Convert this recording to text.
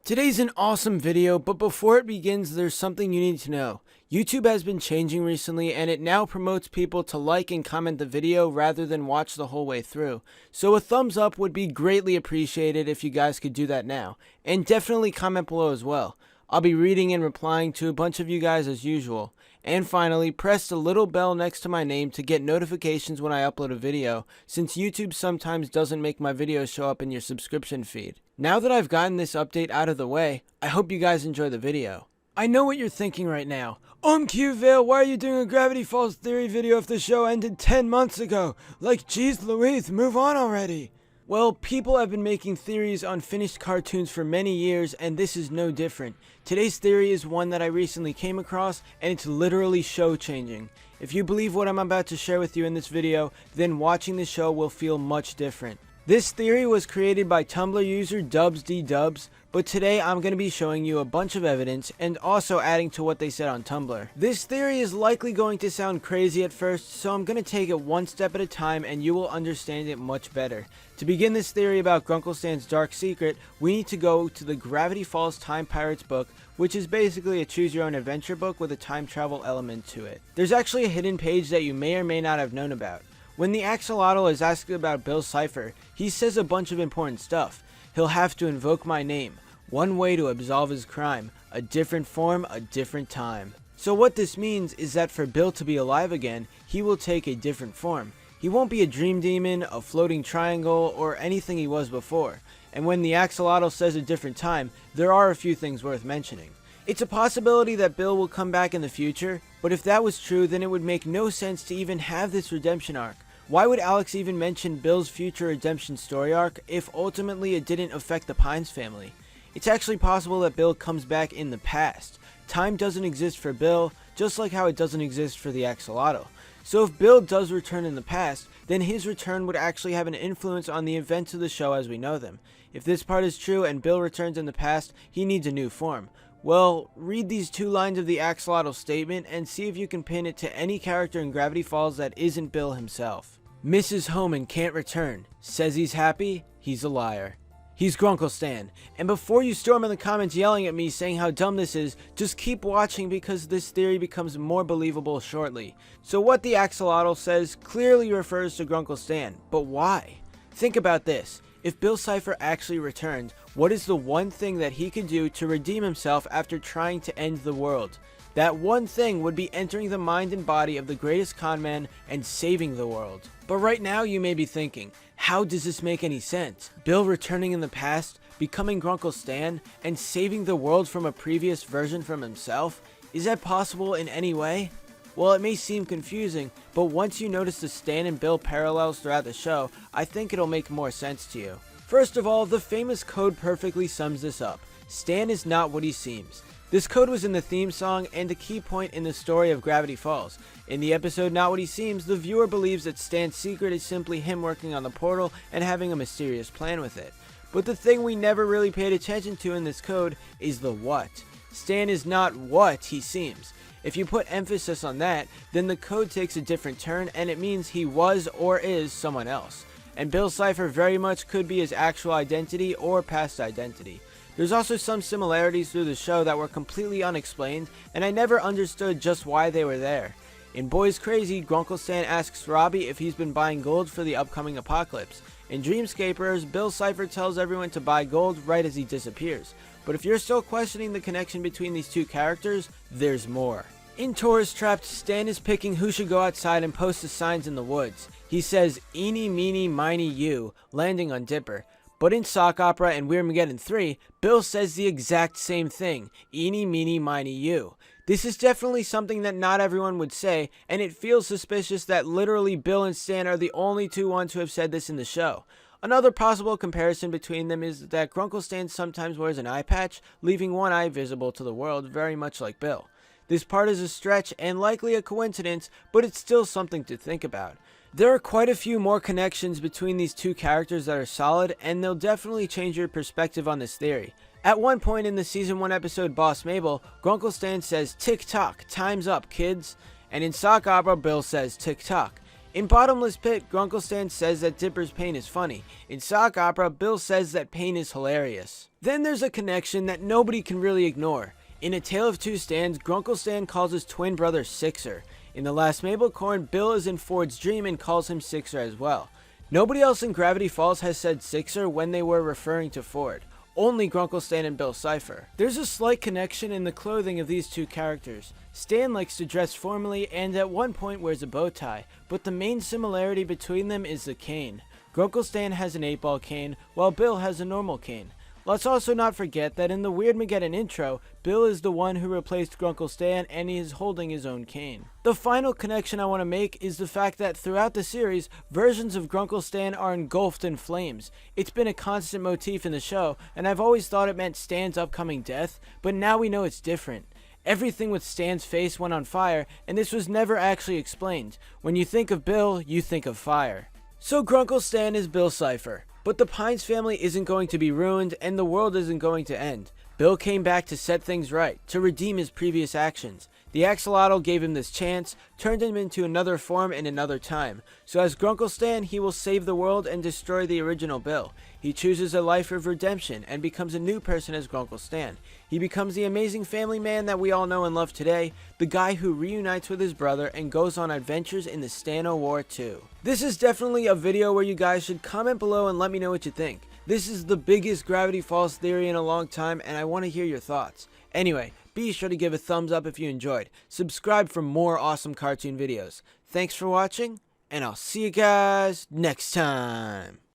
Today's an awesome video, but before it begins, there's something you need to know. YouTube has been changing recently, and it now promotes people to like and comment the video rather than watch the whole way through. So a thumbs up would be greatly appreciated if you guys could do that now. And definitely comment below as well. I'll be reading and replying to a bunch of you guys as usual. And finally, press the little bell next to my name to get notifications when I upload a video, since YouTube sometimes doesn't make my videos show up in your subscription feed. Now that I've gotten this update out of the way, I hope you guys enjoy the video. I know what you're thinking right now. Vale, why are you doing a Gravity Falls theory video if the show ended 10 months ago? Like, geez Louise, move on already. Well, people have been making theories on finished cartoons for many years, and this is no different. Today's theory is one that I recently came across, and it's literally show changing. If you believe what I'm about to share with you in this video, then watching the show will feel much different. This theory was created by Tumblr user DubsDDubs, but today I'm going to be showing you a bunch of evidence and also adding to what they said on Tumblr. This theory is likely going to sound crazy at first, so I'm going to take it one step at a time and you will understand it much better. To begin this theory about Grunkle Stan's dark secret, we need to go to the Gravity Falls Time Pirates book, which is basically a choose your own adventure book with a time travel element to it. There's actually a hidden page that you may or may not have known about. When the Axolotl is asked about Bill's cipher, he says a bunch of important stuff. He'll have to invoke my name. One way to absolve his crime. A different form, a different time. So what this means is that for Bill to be alive again, he will take a different form. He won't be a dream demon, a floating triangle, or anything he was before. And when the Axolotl says a different time, there are a few things worth mentioning. It's a possibility that Bill will come back in the future, but if that was true, then it would make no sense to even have this redemption arc. Why would Alex even mention Bill's future redemption story arc if ultimately it didn't affect the Pines family? It's actually possible that Bill comes back in the past. Time doesn't exist for Bill, just like how it doesn't exist for the Axolotl. So if Bill does return in the past, then his return would actually have an influence on the events of the show as we know them. If this part is true and Bill returns in the past, he needs a new form. Well, read these two lines of the Axolotl statement and see if you can pin it to any character in Gravity Falls that isn't Bill himself. Misses home and can't return. Says he's happy, he's a liar. He's Grunkle Stan. And before you storm in the comments yelling at me saying how dumb this is, just keep watching because this theory becomes more believable shortly. So what the Axolotl says clearly refers to Grunkle Stan, but why? Think about this. If Bill Cipher actually returned, what is the one thing that he could do to redeem himself after trying to end the world? That one thing would be entering the mind and body of the greatest conman and saving the world. But right now you may be thinking, how does this make any sense? Bill returning in the past, becoming Grunkle Stan, and saving the world from a previous version from himself? Is that possible in any way? Well, it may seem confusing, but once you notice the Stan and Bill parallels throughout the show, I think it'll make more sense to you. First of all, the famous code perfectly sums this up. Stan is not what he seems. This code was in the theme song and a key point in the story of Gravity Falls. In the episode Not What He Seems, the viewer believes that Stan's secret is simply him working on the portal and having a mysterious plan with it. But the thing we never really paid attention to in this code is the what. Stan is not what he seems. If you put emphasis on that, then the code takes a different turn and it means he was or is someone else. And Bill's cipher very much could be his actual identity or past identity. There's also some similarities through the show that were completely unexplained, and I never understood just why they were there. In Boys Crazy, Grunkle Stan asks Robbie if he's been buying gold for the upcoming apocalypse. In Dreamscapers, Bill Cipher tells everyone to buy gold right as he disappears. But if you're still questioning the connection between these two characters, there's more. In Tourist Trapped, Stan is picking who should go outside and post the signs in the woods. He says, "Eeny, meeny, miny, you," landing on Dipper. But in Sock Opera and Weirmageddon 3, Bill says the exact same thing, "Eeny, meeny, miny, you." This is definitely something that not everyone would say, and it feels suspicious that literally Bill and Stan are the only two ones who have said this in the show. Another possible comparison between them is that Grunkle Stan sometimes wears an eye patch, leaving one eye visible to the world, very much like Bill. This part is a stretch and likely a coincidence, but it's still something to think about. There are quite a few more connections between these two characters that are solid, and they'll definitely change your perspective on this theory. At one point in the season 1 episode Boss Mabel, Grunkle Stan says, "Tick tock, time's up kids," and in Sock Opera Bill says, "Tick tock." In Bottomless Pit, Grunkle Stan says that Dipper's pain is funny. In Sock Opera, Bill says that pain is hilarious. Then there's a connection that nobody can really ignore. In A Tale of Two Stans, Grunkle Stan calls his twin brother Sixer. In The Last Maplecorn, Bill is in Ford's dream and calls him Sixer as well. Nobody else in Gravity Falls has said Sixer when they were referring to Ford. Only Grunkle Stan and Bill Cipher. There's a slight connection in the clothing of these two characters. Stan likes to dress formally and at one point wears a bow tie, but the main similarity between them is the cane. Grunkle Stan has an 8-ball cane, while Bill has a normal cane. Let's also not forget that in the Weirdmageddon intro, Bill is the one who replaced Grunkle Stan and he is holding his own cane. The final connection I want to make is the fact that throughout the series, versions of Grunkle Stan are engulfed in flames. It's been a constant motif in the show, and I've always thought it meant Stan's upcoming death, but now we know it's different. Everything with Stan's face went on fire, and this was never actually explained. When you think of Bill, you think of fire. So Grunkle Stan is Bill Cipher. But the Pines family isn't going to be ruined, and the world isn't going to end. Bill came back to set things right, to redeem his previous actions. The axolotl gave him this chance, turned him into another form in another time. So as Grunkle Stan, he will save the world and destroy the original Bill. He chooses a life of redemption and becomes a new person as Grunkle Stan. He becomes the amazing family man that we all know and love today, the guy who reunites with his brother and goes on adventures in the Stan-O-War 2. This is definitely a video where you guys should comment below and let me know what you think. This is the biggest Gravity Falls theory in a long time, and I want to hear your thoughts. Anyway, be sure to give a thumbs up if you enjoyed. Subscribe for more awesome cartoon videos. Thanks for watching, and I'll see you guys next time.